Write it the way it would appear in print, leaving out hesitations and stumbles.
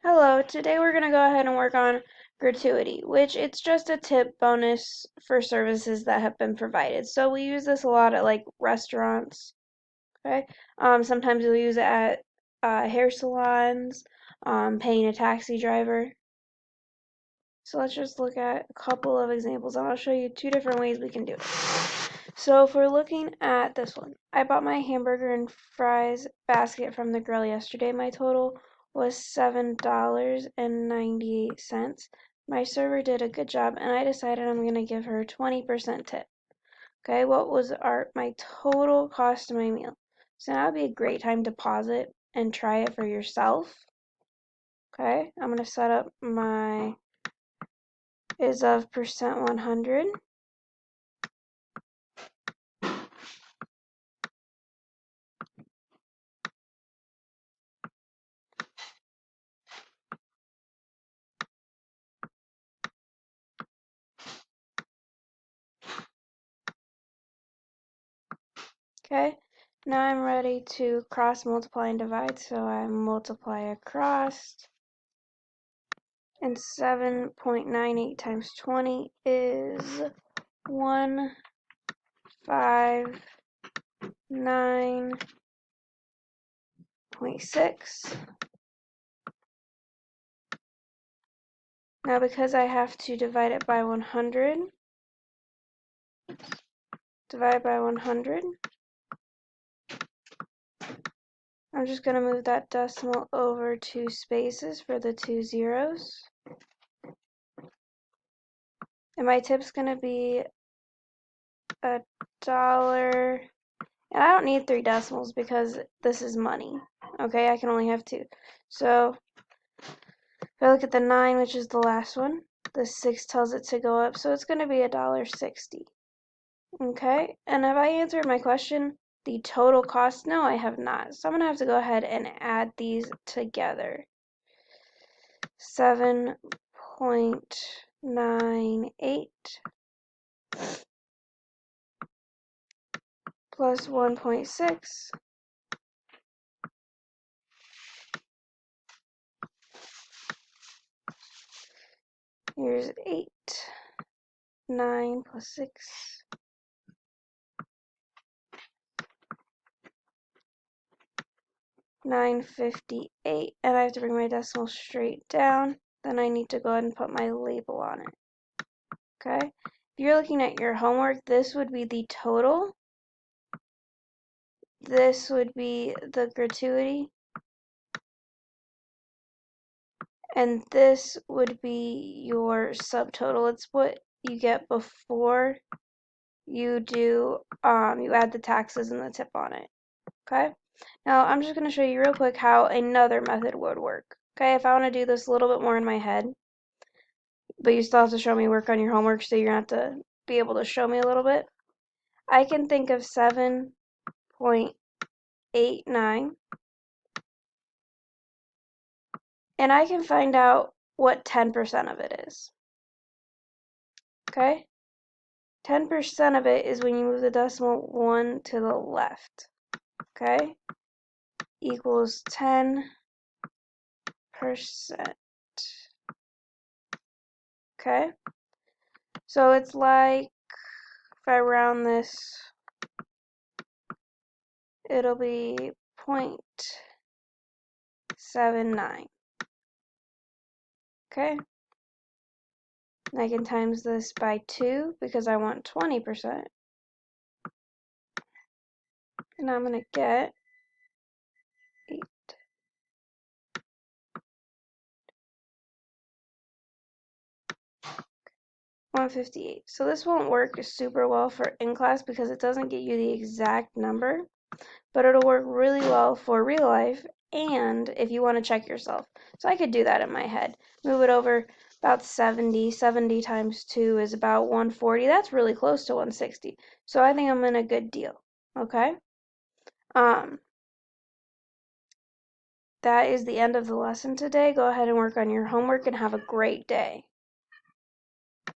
Hello, today we're going to go ahead and work on gratuity, which it's just a tip bonus for services that have been provided. So we use this a lot at like restaurants, okay? Sometimes we'll use it at hair salons, paying a taxi driver. So let's just look at a couple of examples and I'll show you two different ways we can do it. So if we're looking at this one, I bought my hamburger and fries basket from the grill yesterday. My total was $7.98. My server did a good job and I decided I'm going to give her 20% tip. Okay, what was my total cost of my meal? So now would be a great time to pause it and try it for yourself. Okay, I'm going to set up my is of percent 100. Okay, now I'm ready to cross multiply and divide, so I multiply across, and 7.98 times 20 is 159.6. Now because I have to divide it by 100, divide by 100, I'm just going to move that decimal over 2 spaces for the 2 zeros. And my tip's going to be $1. And I don't need 3 decimals because this is money. Okay, I can only have 2. So if I look at the 9, which is the last one, the 6 tells it to go up, so it's going to be $1.60. Okay, and have I answered my question? The total cost? No, I have not. So I'm going to have to go ahead and add these together. 7.98 plus 1.6 here's 8, 9 plus 6, 958, and I have to bring my decimal straight down. Then I need to go ahead and put my label on it. Okay, if you're looking at your homework, this would be the total, this would be the gratuity, and this would be your subtotal. It's what you get before you do you add the taxes and the tip on it. Okay, now I'm just going to show you real quick how another method would work. Okay, if I want to do this a little bit more in my head, but you still have to show me work on your homework, so you're going to have to be able to show me a little bit. I can think of 7.89, and I can find out what 10% of it is. Okay? 10% of it is when you move the decimal 1 to the left. Okay? Equals 10%. Okay? So it's like, if I round this, it'll be 0.79. Okay? And I can times this by 2 because I want 20%. And I'm going to get 8. 158. So this won't work super well for in class because it doesn't get you the exact number, but it'll work really well for real life and if you want to check yourself. So I could do that in my head. Move it over about 70. 70 times 2 is about 140. That's really close to 160. So I think I'm in a good deal. Okay? That is the end of the lesson today. Go ahead and work on your homework and have a great day.